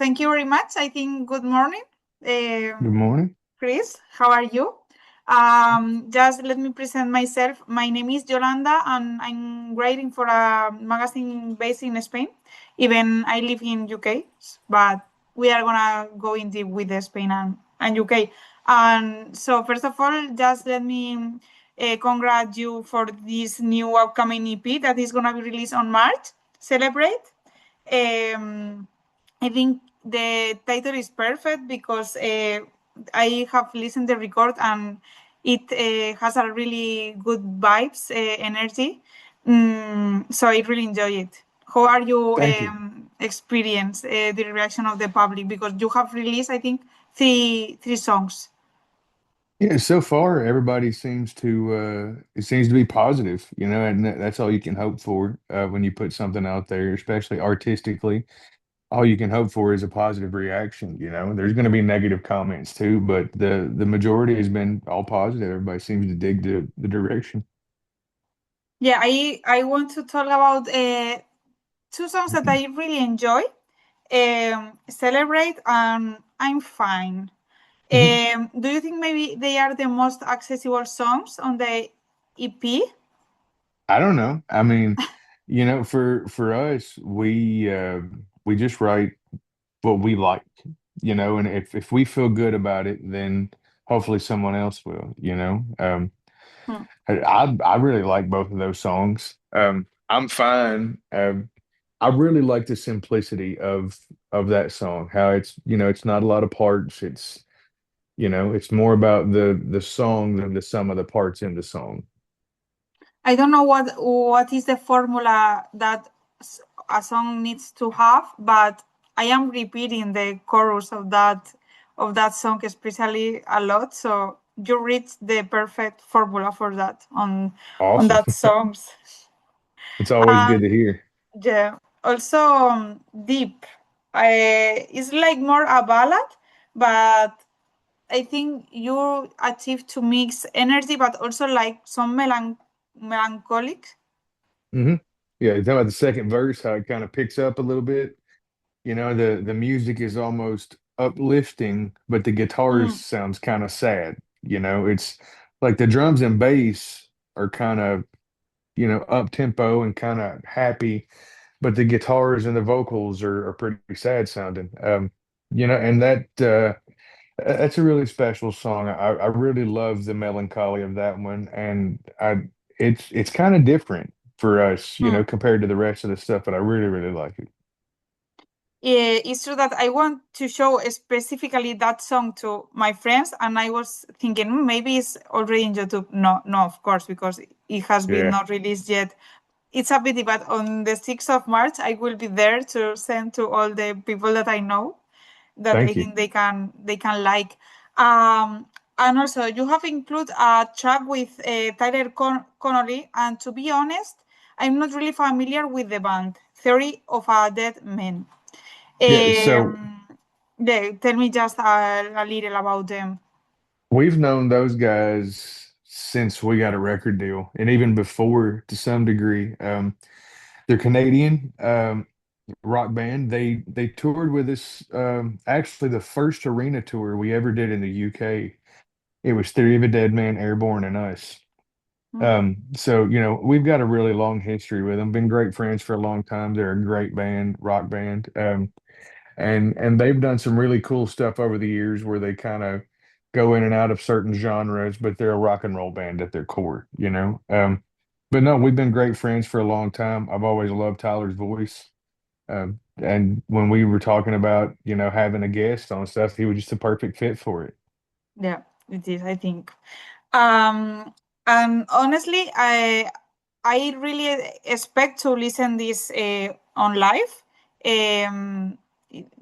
thank you very much. I think good morning, Good morning. Chris. How are you? Just let me present myself. My name is Yolanda, and I'm writing for a magazine based in Spain. Even I live in UK, but we are gonna go in deep with the Spain and UK. And so, first of all, just let me congratulate you for this new upcoming EP that is gonna be released on March. Celebrate. Um, I think the title is perfect because I have listened to the record and it has a really good vibes, energy. So I really enjoy it. How are you Thank you. experience the reaction of the public? Because you have released, I think, three songs. Yeah, so far everybody seems to it seems to be positive, and that's all you can hope for when you put something out there, especially artistically. All you can hope for is a positive reaction. There's going to be negative comments too, but the majority has been all positive. Everybody seems to dig the direction. Yeah, I want to talk about two songs that I really enjoy. Celebrate and I'm fine. Mhm. Do you think maybe they are the most accessible songs on the EP? I don't know. I mean, for us, we just write what we like, and if we feel good about it, then hopefully someone else will. Hmm. I really like both of those songs. I'm fine. I really like the simplicity of that song, how it's not a lot of parts. It's more about the song than the sum of the parts in the song. I don't know what is the formula that a song needs to have, but I am repeating the chorus of that song especially a lot. So you reached the perfect formula for that on Awesome. that songs. It's always good to And hear. yeah, also deep. It's like more a ballad, but I think you achieve to mix energy, but also like some melancholic. hmm Yeah, you talking about the second verse, how it kind of picks up a little bit. The music is almost uplifting, but the guitars Mm. sounds kind of sad. It's like the drums and bass are kind of, up tempo and kind of happy, but the guitars and the vocals are pretty sad sounding. And that's a really special song. I really love the melancholy of that one, and it's kind of different for us, Mm. compared to the rest of the stuff, but I really, really like it. It's true that I want to show specifically that song to my friends, and I was thinking maybe it's already in YouTube. No, no, of course, because it has been Yeah, not released yet. It's a pity, but on the 6th of March, I will be there to send to all the people that I know that I thank you. think they can like. Um, and also, you have included a track with Tyler Connolly, and to be honest, I'm not really familiar with the band Theory of a Dead Man. Yeah, so Um, yeah, tell me just a little about them. we've known those guys since we got a record deal, and even before to some degree. They're Canadian. Rock band. They toured with us. Actually, the first arena tour we ever did in the UK. It was Theory of a Dead Man, Airborne, and us. Mm. So we've got a really long history with them. Been great friends for a long time. They're a great band, rock band. And they've done some really cool stuff over the years where they kind of go in and out of certain genres, but they're a rock and roll band at their core. But no, we've been great friends for a long time. I've always loved Tyler's voice. And when we were talking about, having a guest on stuff, he was just a perfect fit for it. Yeah, it is, I think. Um, and honestly, I really expect to listen this on live. Um,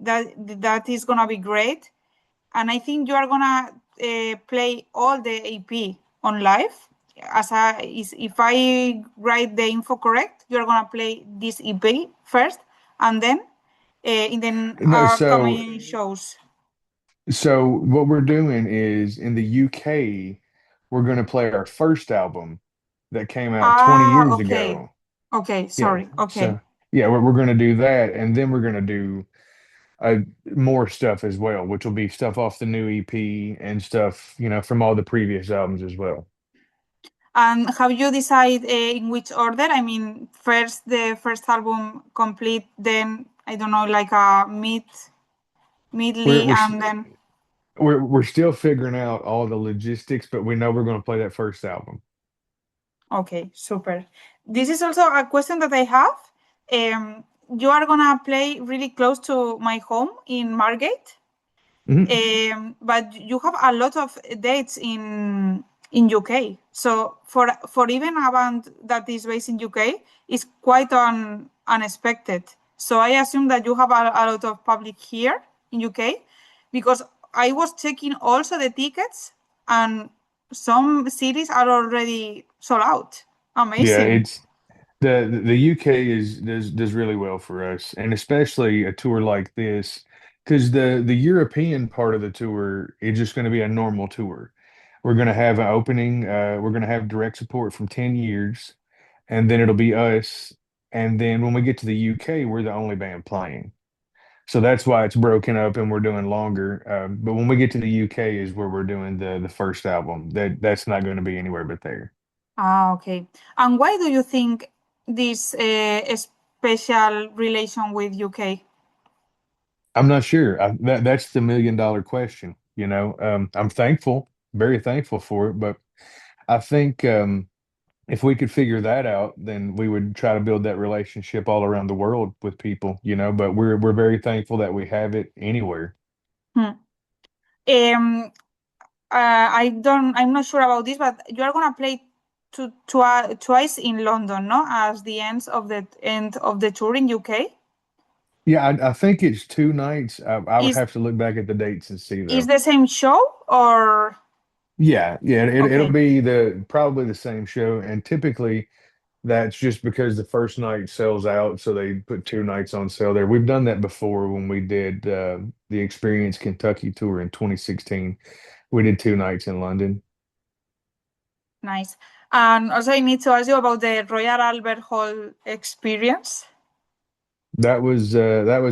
that is gonna be great, and I think you are gonna play all the AP on live. If I write the info correct, you are gonna play this EP first, and then in the No, upcoming shows. so what we're doing is in the UK, we're going to play our first album that came out 20 Ah, years okay, ago. okay, Yeah. sorry, okay. So, yeah, we're going to do that. And then we're going to do uh, more stuff as well, which will be stuff off the new EP and stuff, from all the previous albums as well. And have you decided in which order? I mean, first the first album complete, then I don't know, like a We're midly, we're and then we're still figuring out all the logistics, but we know we're going to play that first album. okay, super. This is also a question that I have. You are gonna play really close to my home in Margate. Mhm. But you have a lot of dates in UK. So for even a band that is based in UK, it's quite unexpected. So I assume that you have a lot of public here in UK, because I was checking also the tickets, and some cities are already sold out. Yeah, Amazing. it's the UK does really well for us, and especially a tour like this, because the European part of the tour is just going to be a normal tour. We're going to have an opening. We're going to have direct support from 10 years, and then it'll be us. And then when we get to the UK, we're the only band playing. So that's why it's broken up and we're doing longer. But when we get to the UK is where we're doing the first album. That's not going to be anywhere but there. Ah, okay. And why do you think this special relation with UK? I'm not sure. That's the million-dollar question. I'm thankful, very thankful for it, but I think if we could figure that out, then we would try to build that relationship all around the world with people, But we're very thankful that we have it anywhere. Hmm. I'm not sure about this, but you are gonna play twice in London, no? As the end of the tour in UK. Yeah, I think it's 2 nights. I would Is have to look back at the dates and see is though. the same show or Yeah, yeah, it'll okay, be the probably the same show, and typically that's just because the first night sells out, so they put 2 nights on sale there. We've done that before when we did the Experience Kentucky tour in 2016. We did 2 nights in London. nice. And also I need to ask you about the Royal Albert Hall experience. That was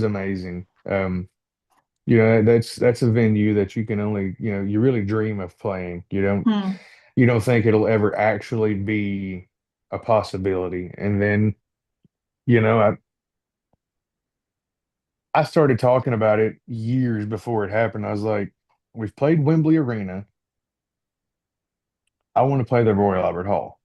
amazing. That's a venue that you can only, you really dream of playing. Hmm. You don't think it'll ever actually be a possibility. And then, you know, I I started talking about it years before it happened. I was like, we've played Wembley Arena. I want to play the Royal Albert Hall,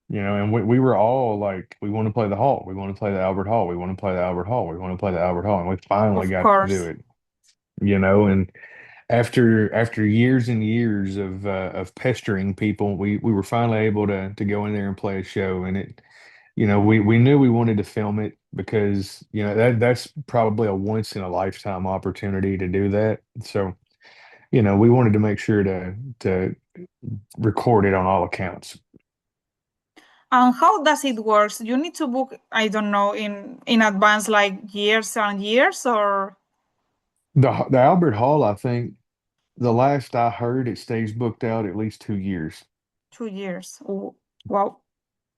and we were all like, we want to play the Hall. We want to play the Albert Hall. We want to play the Albert Hall. We want to play the Albert Hall. And we finally Of got to do course. it. And after years and years of pestering people, we were finally able to go in there and play a show. And we knew we wanted to film it because, that's probably a once in a lifetime opportunity to do that. So, we wanted to make sure to record it on all accounts. And how does it work? You need to book, I don't know, in advance, like years and years, or The Albert Hall, I think the last I heard, it stays booked out at least 2 years. 2 years. Oh, wow.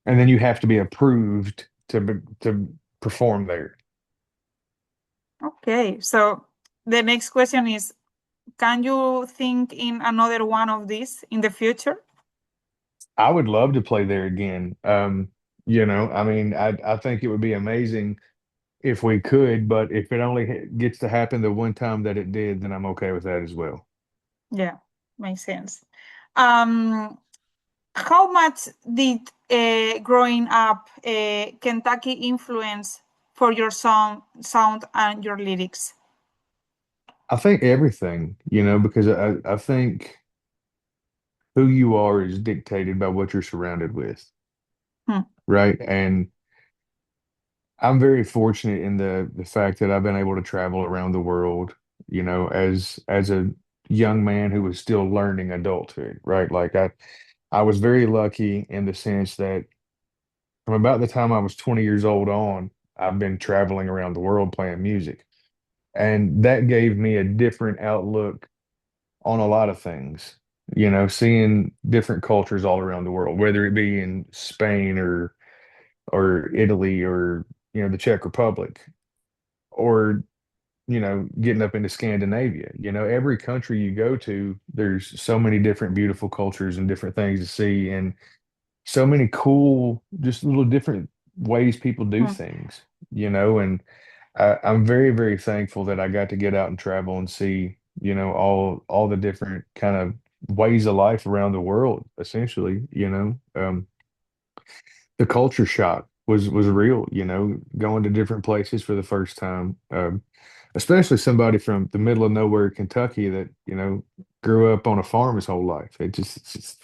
And then you have to be approved to perform there. Okay. So the next question is, can you think in another one of these in the future? I would love to play there again. I mean, I think it would be amazing if we could, but if it only gets to happen the one time that it did, then I'm okay with that as well. Yeah, makes sense. Um, how much did growing up Kentucky influence for your sound and your lyrics? I think everything, because I think who you are is dictated by what you're surrounded with, Hmm. right? And I'm very fortunate in the fact that I've been able to travel around the world, as a young man who was still learning adulthood, right? Like I was very lucky in the sense that from about the time I was 20 years old on, I've been traveling around the world playing music. And that gave me a different outlook on a lot of things, seeing different cultures all around the world, whether it be in Spain or Italy or the Czech Republic or getting up into Scandinavia. Every country you go to, there's so many different beautiful cultures and different things to see, and so many cool, just little different ways people do Hmm. things. And I'm very, very thankful that I got to get out and travel and see, all the different kind of ways of life around the world, essentially. The culture shock was real, going to different places for the first time. Especially somebody from the middle of nowhere, Kentucky, that, grew up on a farm his whole life. It's just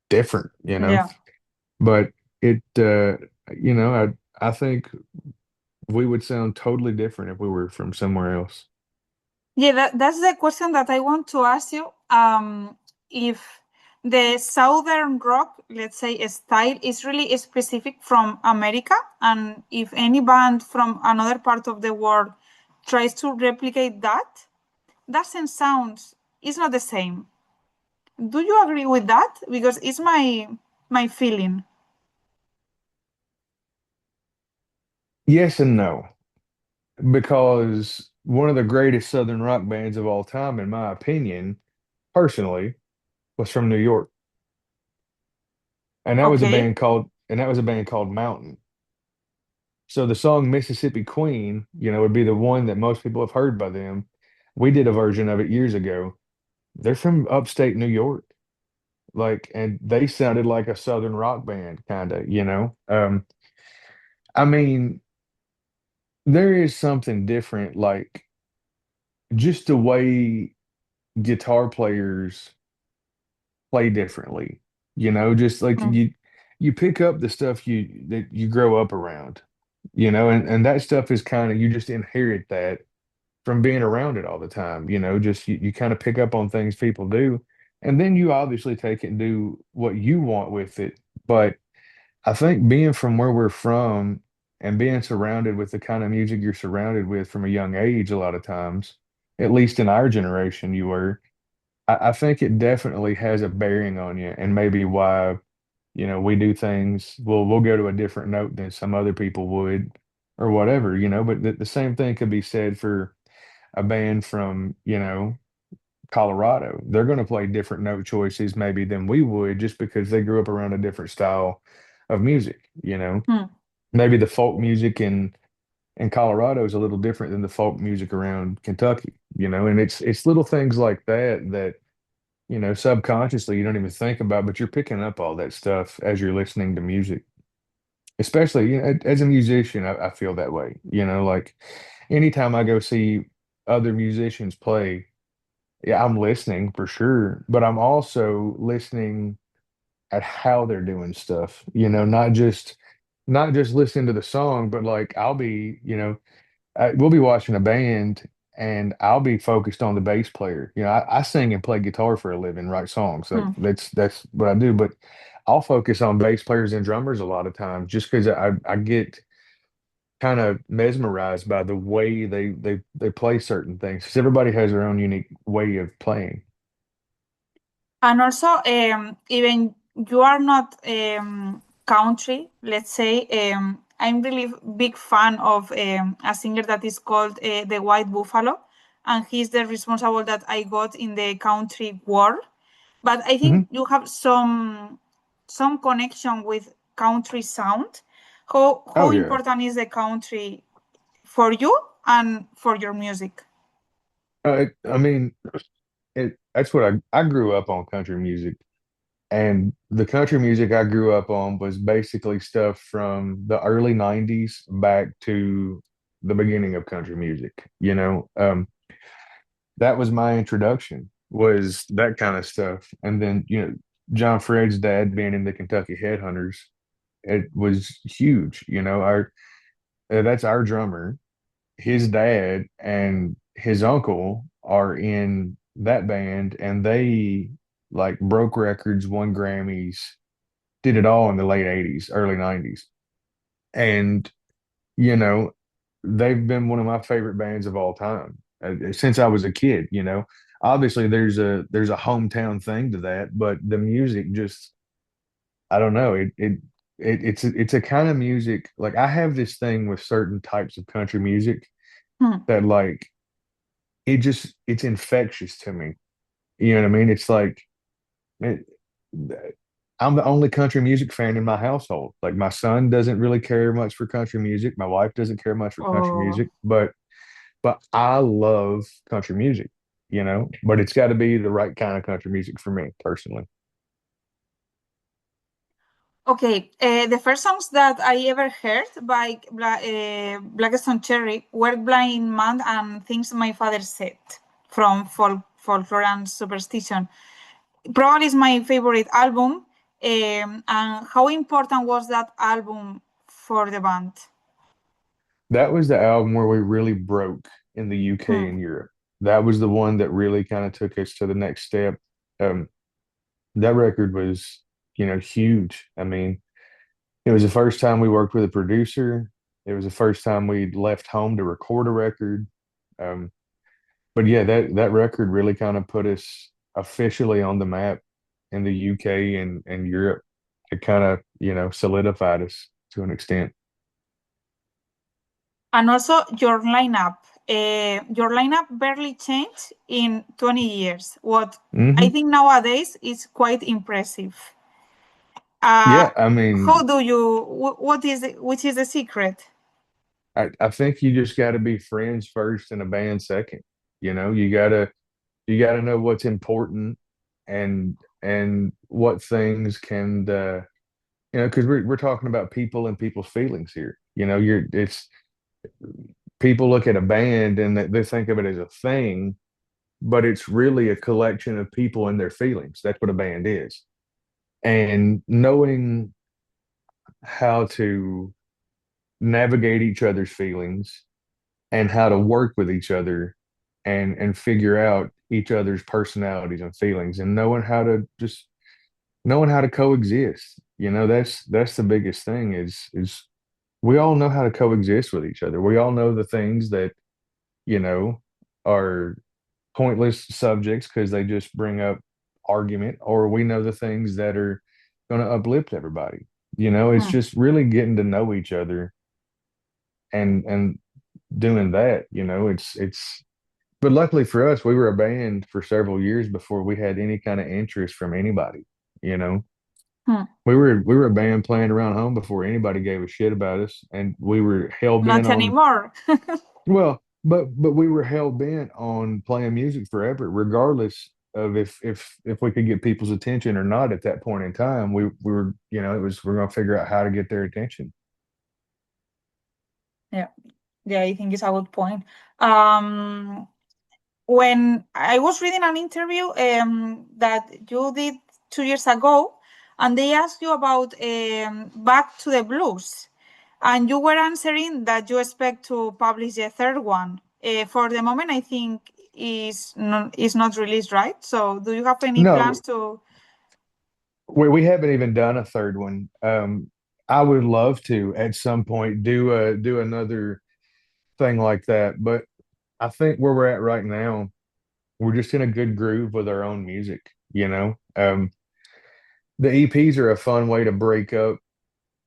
different. Yeah. But I think we would sound totally different if we were from somewhere else. Yeah, that's the question that I want to ask you. If the Southern rock, let's say, style is really specific from America, and if any band from another part of the world tries to replicate that, doesn't sound, it's not the same. Do you agree with that? Because it's my feeling. Yes and no, because one of the greatest Southern rock bands of all time, in my opinion, personally, was from New York. Okay. And that was a band called Mountain. So the song Mississippi Queen, would be the one that most people have heard by them. We did a version of it years ago. They're from upstate New York. And they sounded like a Southern rock band, kind of. I mean, there is something different, like just the way guitar players play differently, just like Hmm. you pick up the stuff that you grow up around, and that stuff is kind of, you just inherit that from being around it all the time, just you kind of pick up on things people do, and then you obviously take it and do what you want with it. But I think being from where we're from and being surrounded with the kind of music you're surrounded with from a young age, a lot of times, at least in our generation, you were, I think it definitely has a bearing on you, and maybe why, we do things, we'll go to a different note than some other people would or whatever. But the same thing could be said for a band from, Colorado. They're going to play different note choices maybe than we would, just because they grew up around a different style of music. Hmm. Maybe the folk music in Colorado is a little different than the folk music around Kentucky. And it's little things like that, subconsciously you don't even think about, but you're picking up all that stuff as you're listening to music. Especially, as a musician, I feel that way. Like anytime I go see other musicians play, yeah, I'm listening for sure, but I'm also listening at how they're doing stuff, not just listening to the song, but like we'll be watching a band and I'll be focused on the bass player. I sing and play guitar for a living, write songs. Like Hmm. that's what I do, but I'll focus on bass players and drummers a lot of times just because I get kind of mesmerized by the way they play certain things, because everybody has their own unique way of playing. And also, even you are not country, let's say, I'm really big fan of a singer that is called the White Buffalo, and he's the responsible that I got in the country world. But I think Hmm. you have some connection with country sound. How Oh yeah. important is the country for you and for your music? I mean, that's what I grew up on country music. And the country music I grew up on was basically stuff from the early 90s back to the beginning of country music. That was my introduction, was that kind of stuff. And then, John Fred's dad being in the Kentucky Headhunters, it was huge. That's our drummer. His dad and his uncle are in that band, and they like broke records, won Grammys, did it all in the late 80s, early 90s. And, you know, they've been one of my favorite bands of all time since I was a kid. Obviously there's a hometown thing to that, but the music just, I don't know, it's a kind of music, like I have this thing with certain types of country music Hmm. that, like, it's infectious to me. You know what I mean? It's like it, I'm the only country music fan in my household. Like my son doesn't really care much for country music. My wife doesn't care much for country Oh, music, but I love country music, but it's got to be the right kind of country music for me personally. okay. The first songs that I ever heard by Blackstone Cherry were Blind Man and Things My Father Said from Folklore and Superstition. Probably is my favorite album. And how important was that album for the band? That was the album where we really broke in the UK Hmm. and Europe. That was the one that really kind of took us to the next step. Um, that record was, huge. I mean, it was the first time we worked with a producer. It was the first time we left home to record a record. Um, but yeah, that record really kind of put us officially on the map in the UK and Europe. It kind of, solidified us to an extent. And also your lineup. Your lineup barely changed in 20 years. What I Hmm. think nowadays is quite impressive. Uh, Yeah, I how mean, do you, what is, which is the secret? I think you just got to be friends first and a band second. You gotta know what's important and what things can because we're talking about people and people's feelings here. It's people look at a band and they think of it as a thing, but it's really a collection of people and their feelings. That's what a band is. And knowing how to navigate each other's feelings and how to work with each other and figure out each other's personalities and feelings and knowing how to coexist. That's the biggest thing is we all know how to coexist with each other. We all know the things that, you know, are pointless subjects because they just bring up argument, or we know the things that are going to uplift everybody. It's Hmm. just really getting to know each other and doing that. But luckily for us, we were a band for several years before we had any kind of interest from anybody. You know, Hmm. we were a band playing around home before anybody gave a shit about us, and we were hell bent Not on anymore. well, but we were hell bent on playing music forever, regardless of if we could get people's attention or not at that point in time. We were, we're gonna figure out how to get their attention. Yeah, yeah, I think it's a good point. Um, when I was reading an interview that you did 2 years ago, and they asked you about Back to the Blues, and you were answering that you expect to publish the third one. For the moment, I think is not released, right? So, do you have any plans No, to? we haven't even done a third one. I would love to at some point do another thing like that, but I think where we're at right now, we're just in a good groove with our own music. The EPs are a fun way to break up,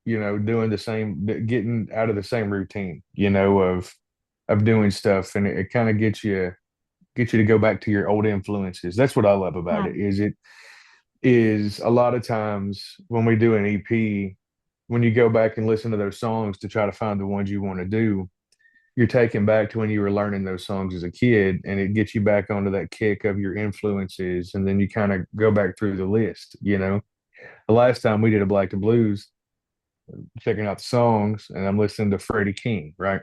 doing the same, getting out of the same routine, of doing stuff, and it kind of gets you to go back to your old influences. That's what I love about it. Hmm. It is a lot of times when we do an EP, when you go back and listen to those songs to try to find the ones you want to do, you're taken back to when you were learning those songs as a kid, and it gets you back onto that kick of your influences, and then you kind of go back through the list. The last time we did a Black to Blues, checking out the songs, and I'm listening to Freddie King, right?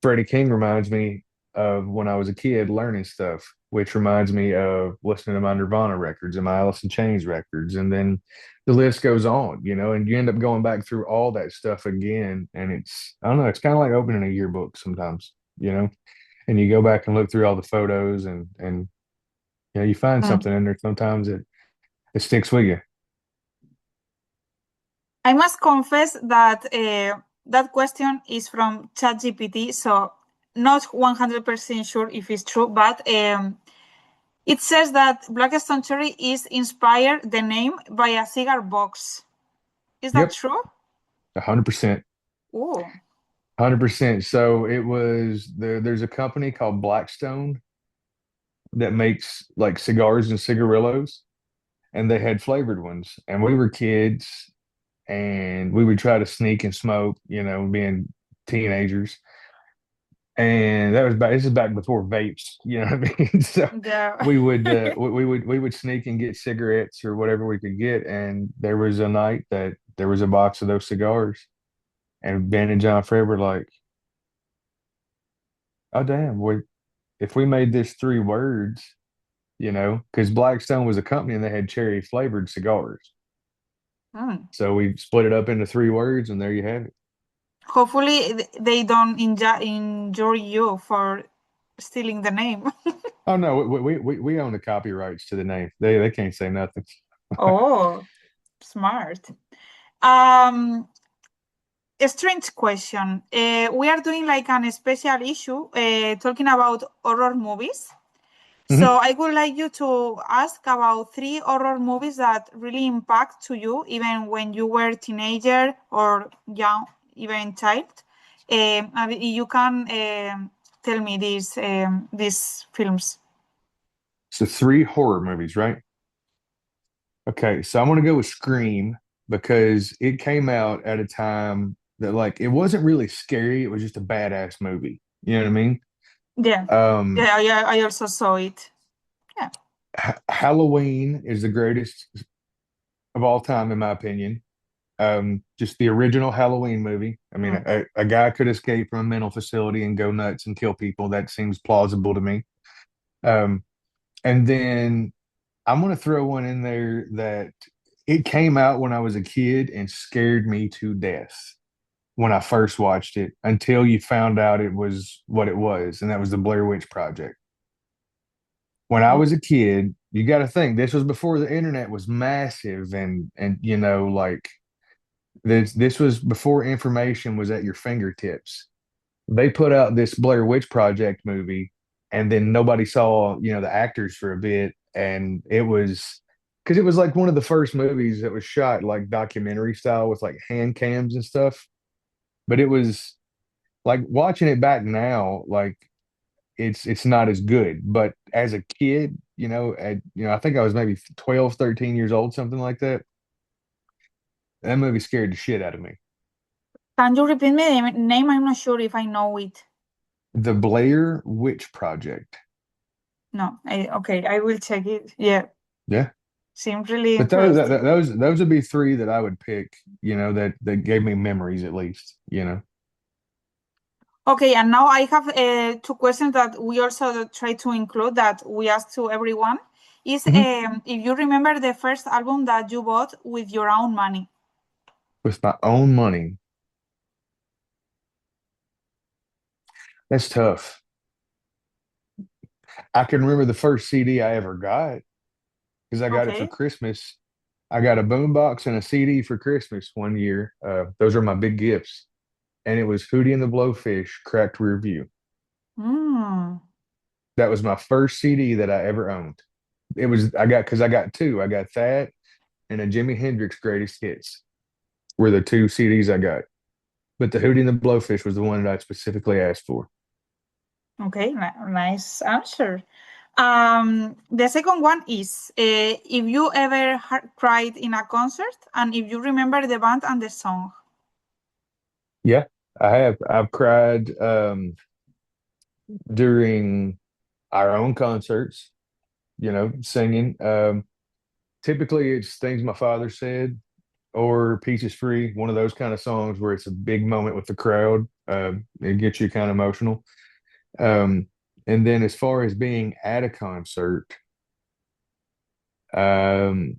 Freddie King reminds me of when I was a kid learning stuff, which reminds me of listening to my Nirvana records and my Alice in Chains records. And then the list goes on, and you end up going back through all that stuff again. And I don't know, it's kind of like opening a yearbook sometimes, and you go back and look through all the photos and you find Hmm. something in there. Sometimes it sticks with you. I must confess that that question is from ChatGPT, so not 100% sure if it's true, but it says that Blackstone Cherry is inspired the name by a cigar box. Is that Yep, true? 100%. Oh. 100%. So it was there's a company called Blackstone. that makes like cigars and cigarillos, and they had flavored ones. And we were kids, and we would try to sneak and smoke, being teenagers. And that was back. This is back before vapes, you know what I mean? So Yeah. we would sneak and get cigarettes or whatever we could get. And there was a night that there was a box of those cigars, and Ben and John Fred were like, "Oh damn, if we made this three words, because Blackstone was a company and they had cherry flavored cigars, Hmm. so we split it up into three words, and there you have it." Hopefully, they don't injure you for stealing the name. Oh no, we own the copyrights to the name. They can't say nothing. Oh, smart. Um, a strange question. We are doing like an special issue talking about horror movies. Mhm. So I would like you to ask about three horror movies that really impact to you, even when you were teenager or young, even child. And you can tell me these films. So three horror movies, right? Okay, so I'm gonna go with Scream because it came out at a time that like it wasn't really scary, it was just a badass movie. You know what I mean? Yeah, Um, yeah, I also saw it. Yeah. Halloween is the greatest of all time, in my opinion. Just the original Halloween movie. I mean, Mm. a guy could escape from a mental facility and go nuts and kill people. That seems plausible to me. Um, and then I'm going to throw one in there that it came out when I was a kid and scared me to death when I first watched it until you found out it was what it was, and that was the Blair Witch Project. When I Oh, was a kid, you got to think this was before the internet was massive, and like this was before information was at your fingertips. They put out this Blair Witch Project movie, and then nobody saw, the actors for a bit, and it was because it was like one of the first movies that was shot like documentary style with like hand cams and stuff. But it was like watching it back now, like it's not as good. But as a kid, I think I was maybe 12, 13 years old, something like that. That movie scared the shit out of me. can you repeat me the name? I'm not sure if I know it. The Blair Witch Project. No, okay, I will check it. Yeah, Yeah. seems really But those that, interesting. that- those would be three that I would pick, that gave me memories at least. Okay, and now I have two questions that we also try to include that we ask to everyone. Is Mhm. if you remember the first album that you bought with your own money? With my own money. That's tough. I can remember the first CD I ever got because I got it for Okay. Christmas. I got a boombox and a CD for Christmas one year. Those are my big gifts. And it was Hootie and the Blowfish Cracked Rear View. Hmm. That was my first CD that I ever owned. I got two. I got that and a Jimi Hendrix Greatest Hits were the two CDs I got. But the Hootie and the Blowfish was the one that I specifically asked for. Okay, nice answer. The second one is if you ever cried in a concert and if you remember the band and the song. Yeah, I have. I've cried during our own concerts, singing. Typically, it's things my father said or Peaches Free, one of those kind of songs where it's a big moment with the crowd. It gets you kind of emotional. Um, and then as far as being at a concert, um,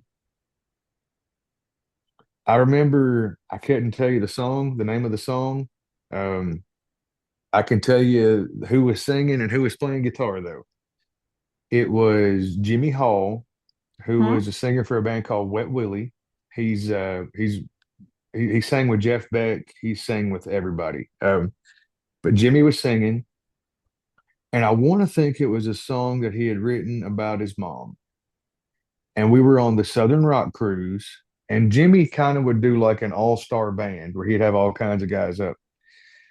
I remember I couldn't tell you the name of the song. Um, I can tell you who was singing and who was playing guitar though. It was Jimmy Hall, who Hmm? was a singer for a band called Wet Willie. He sang with Jeff Beck. He sang with everybody. But Jimmy was singing, and I want to think it was a song that he had written about his mom. And we were on the Southern Rock cruise, and Jimmy kind of would do like an all-star band where he'd have all kinds of guys up.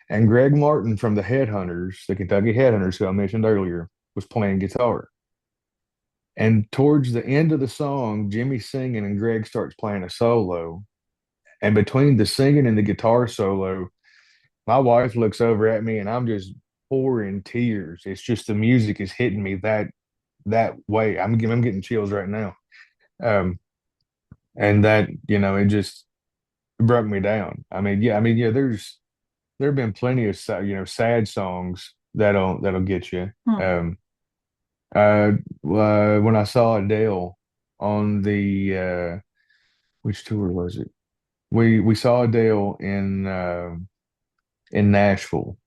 And Greg Martin from the Headhunters, the Kentucky Headhunters, who I mentioned earlier, was playing guitar. And towards the end of the song, Jimmy's singing and Greg starts playing a solo. And between the singing and the guitar solo, my wife looks over at me and I'm just pouring tears. It's just the music is hitting me that way. I'm getting chills right now. Um, and that, it just broke me down. I mean, yeah, there have been plenty of sad songs that'll get you. Hmm. Um, when I saw Adele on the which tour was it? We saw Adele in Nashville,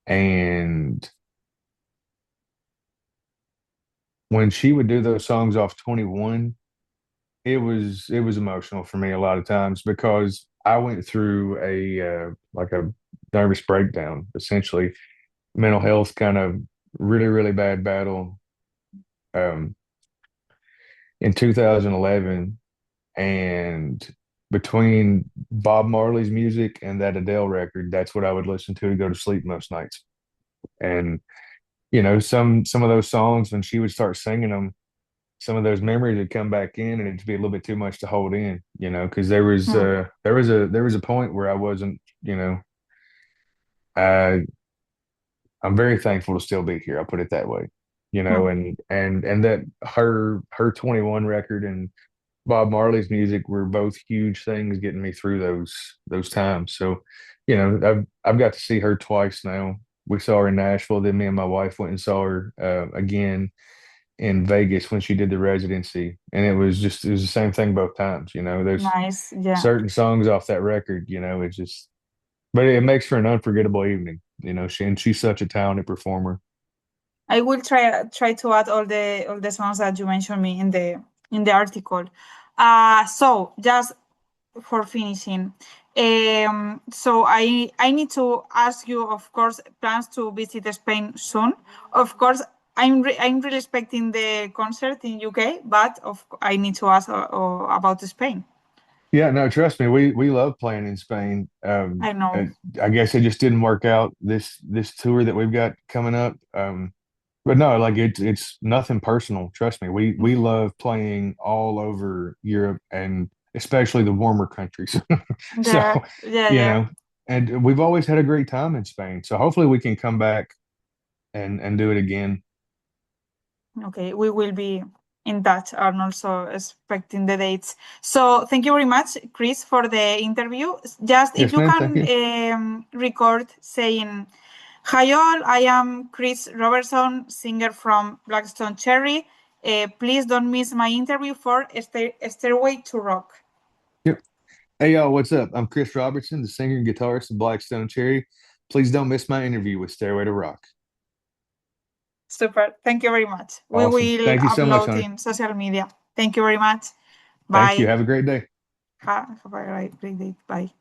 and when she would do those songs off 21, it was emotional for me a lot of times because I went through a like a nervous breakdown, essentially mental health kind of really bad battle um in 2011, and between Bob Marley's music and that Adele record, that's what I would listen to go to sleep most nights. And some of those songs when she would start singing them, some of those memories would come back in, and it'd be a little bit too much to hold in, because Hmm. there was a point where I wasn't, I I'm very thankful to still be here. I'll put it that way, Hmm. and that her 21 record and Bob Marley's music were both huge things getting me through those times. So, I've got to see her twice now. We saw her in Nashville, then me and my wife went and saw her again in Vegas when she did the residency, and it was the same thing both times. There's Nice. Yeah. certain songs off that record, it's just, but it makes for an unforgettable evening. She's such a talented performer. I will try to add all the songs that you mentioned me in the article. So just for finishing, so I need to ask you, of course, plans to visit Spain soon. Of course, I'm really expecting the concert in UK, but I need to ask about Spain. Yeah, no, trust me, we love playing in Spain. I know. I guess it just didn't work out this tour that we've got coming up. But no, like it's nothing personal. Trust me, we love playing all over Europe and especially the warmer countries. So, Yeah, yeah, you yeah. know, and we've always had a great time in Spain. So hopefully we can come back and do it again. Okay, we will be in touch and also expecting the dates. So thank you very much, Chris, for the interview. Just if Yes, you ma'am. Thank can you. record saying, "Hi all, I am Chris Robertson, singer from Blackstone Cherry. Please don't miss my interview for Stairway to Rock." Yep. Hey y'all, what's up? I'm Chris Robertson, the singer and guitarist of Blackstone Cherry. Please don't miss my interview with Stairway to Rock. Super. Thank you very much. We Awesome. will Thank you so much, upload honey. in social media. Thank you very much. Thank you. Bye. Have a great day. Have a great day. Bye.